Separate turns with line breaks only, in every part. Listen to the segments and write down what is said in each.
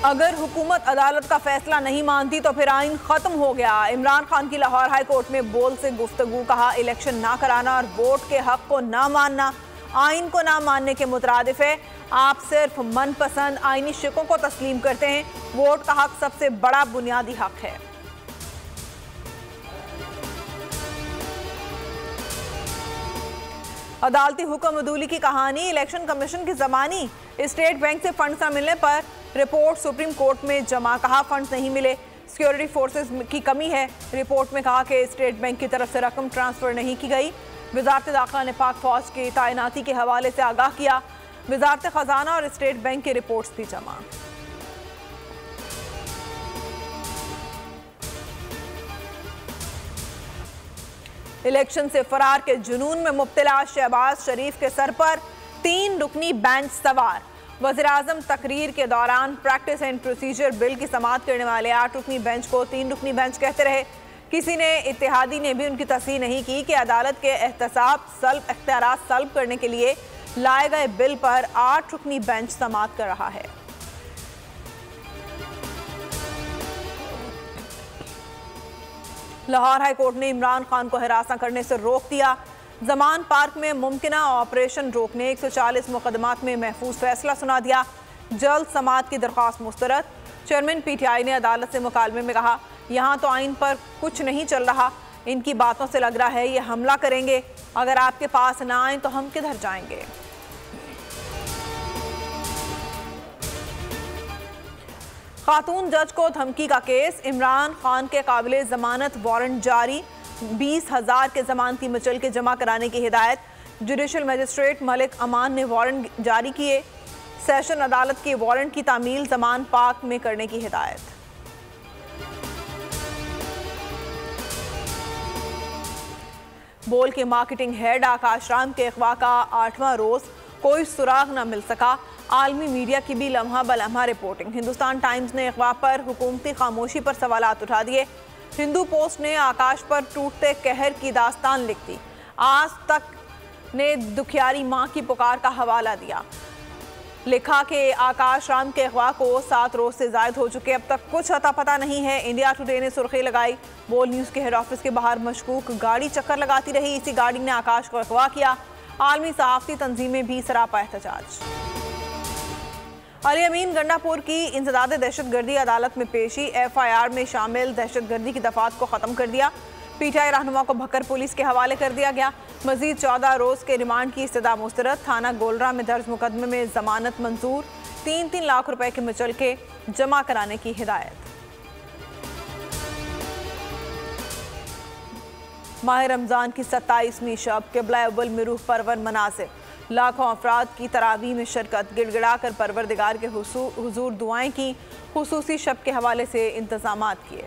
अगर हुकूमत अदालत का फैसला नहीं मानती तो फिर आइन खत्म हो गया। इमरान खान की लाहौर हाई कोर्ट में बोल से गुफ्तगू। कहा इलेक्शन ना कराना और वोट के हक को ना मानना आइन को ना मानने के मुतरादिफ है। आप सिर्फ मनपसंद आइनी शिकों को तस्लीम करते हैं। वोट का हक सबसे बड़ा बुनियादी हक है। अदालती हुक्म अदूली की कहानी। इलेक्शन कमीशन की ज़बानी। स्टेट बैंक से फंड्स न मिलने पर रिपोर्ट सुप्रीम कोर्ट में जमा। कहा फंड्स नहीं मिले, सिक्योरिटी फोर्सेस की कमी है। रिपोर्ट में कहा कि स्टेट बैंक की तरफ से रकम ट्रांसफर नहीं की गई। वजारत दाखिला ने पाक फौज की तैनाती के हवाले से आगाह किया। वजारत खजाना और स्टेट बैंक की रिपोर्ट्स भी जमा। इलेक्शन से फरार के जुनून में मुब्तला शहबाज शरीफ के सर पर 3 रुकनी बेंच सवार। वज़ीर-ए-आज़म तकरीर के दौरान प्रैक्टिस एंड प्रोसीजर बिल की समाअत करने वाले 8 रुकनी बेंच को 3 रुकनी बेंच कहते रहे। किसी ने इत्तेहादी ने भी उनकी तस्दीक नहीं की कि अदालत के एख्तियारात सल्ब करने के लिए लाए गए बिल पर 8 रुकनी बेंच समाअत कर रहा है। लाहौर हाई कोर्ट ने इमरान खान को हिरासत करने से रोक दिया। जमान पार्क में मुमकिना ऑपरेशन रोकने 140 मुकदमात में महफूज फैसला सुना दिया। जल्द समाअत की दरख्वास्त मुस्तरद। चेयरमैन PTI ने अदालत से मुकालमे में कहा यहाँ तो आइन पर कुछ नहीं चल रहा, इनकी बातों से लग रहा है ये हमला करेंगे। अगर आपके पास ना आए तो हम किधर जाएंगे। खातून जज को धमकी का केस। इमरान खान के काबिले जमानत वारंट जारी। 20,000 के जमानती मचल के जमा कराने की हिदायत। जुडिशल मजिस्ट्रेट मलिक अमान ने वारंट जारी किए। सेशन अदालत की वारंट की तामील जमान पाक में करने की हिदायत। बोल के मार्केटिंग हेड आकाश राम के अगवा का 8वां रोज कोई सुराग न मिल सका। आलमी मीडिया की भी लम्हा बलम्हा रिपोर्टिंग। हिंदुस्तान टाइम्स ने अगवा पर हुकूमती खामोशी पर सवालात उठा दिए। हिंदू पोस्ट ने आकाश पर टूटते कहर की दास्तान लिख दी। आज तक ने दुखियारी मां की पुकार का हवाला दिया। लिखा कि आकाश राम के अगवा को 7 रोज से जायद हो चुके, अब तक कुछ अता पता नहीं है। इंडिया टुडे ने सुर्खी लगाई बोल न्यूज़ के हेड ऑफिस के बाहर मशकूक गाड़ी चक्कर लगाती रही। इसी गाड़ी ने आकाश को अगवा किया। आलमी सहाफ़ती तंजीमें भी सरापा एहतजाज। अली अमीन गंडापुर की इंसदाद दहशतगर्दी अदालत में पेशी। FIR में शामिल दहशतगर्दी की दफात को ख़त्म कर दिया। PTI रहनुमा को भक्कर पुलिस के हवाले कर दिया गया। मजीद 14 रोज़ के रिमांड की इस्तदा मुस्तरद। थाना गोलरा में दर्ज मुकदमे में जमानत मंजूर। 3-3 लाख रुपए के मुचल के जमा कराने की हिदायत। माह रमज़ान की 27वीं शब क़िबला अव्वल में रूह परवर मनासिर। लाखों अफराद की तरावी में शिरकत। गिड़गिड़ा कर परवरदिगार के हुजूर दुआएं की। खुसूसी शब के हवाले से इंतजामात किए।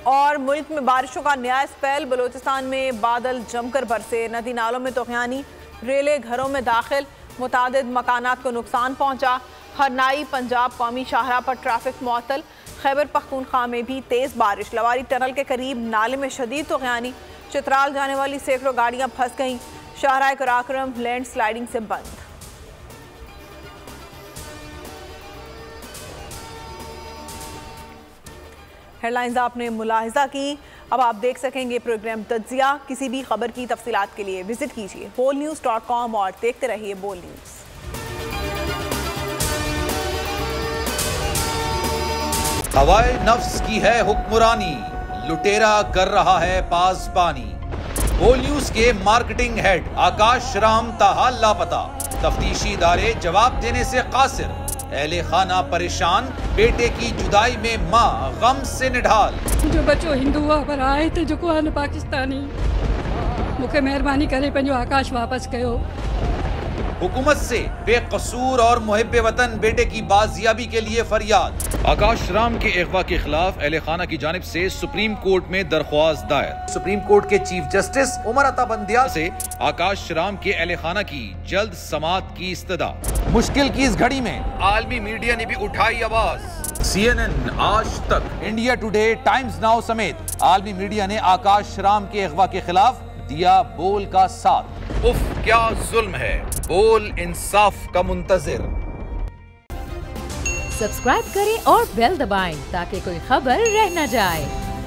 और मुल्क में बारिशों का नया स्पेल। बलोचिस्तान में बादल जमकर बरसे। नदी नालों में तूफ़ानी। रेले घरों में दाखिल। मुतादिद मकानात को नुकसान पहुंचा। हरनाई पंजाब कौमी शाहरा पर ट्रैफिक मुअत्तल। खैबर पख्तूनख्वा में भी तेज़ बारिश। लवारी टनल के करीब नाले में शदीद तूफ़ानी। चित्राल जाने वाली सैकड़ों गाड़ियां फंस गईं। शाहराह कराक्रम लैंड स्लाइडिंग से बंद। हेडलाइंस आपने मुलाहिजा की। अब आप देख सकेंगे प्रोग्राम तज्जिया। किसी भी खबर की तफसीलात के लिए विजिट कीजिए bolnews.com और देखते रहिए बोल न्यूज़।
हवाए नफ्स की है हुक्मरानी, लुटेरा कर रहा है पासबानी। बोल न्यूज के मार्केटिंग हेड आकाश राम ताहा लापता। तफ्तीशी इदारे जवाब देने से कासिर। अहले खाना परेशान। बेटे की जुदाई में माँ गम से निढाल।
जो बच्चो हिंदू हुआ पर आए थे जो को पाकिस्तानी। मुझे मेहरबानी करे पंहिंजो आकाश वापस कयो।
हुकूमत से बेकसूर और मुहिब्बे वतन बेटे की बाजियाबी के लिए फरियाद। आकाश राम के अगवा के खिलाफ अहले खाना की जानिब से सुप्रीम कोर्ट में दरख्वास्त दायर। सुप्रीम कोर्ट के चीफ जस्टिस उमर अता बंदियाल से आकाश राम के अहले खाना की जल्द समाअत की इस्तदा। मुश्किल की इस घड़ी में आलमी मीडिया ने भी उठाई आवाज। CNN, आज तक, इंडिया टुडे, टाइम्स नाउ समेत आलमी मीडिया ने आकाश राम के अगवा के खिलाफ दिया बोल का साथ। उफ क्या जुल्म है। बोल इंसाफ का मुंतजिर।
सब्सक्राइब करें और बेल दबाएं ताकि कोई खबर रह न जाए।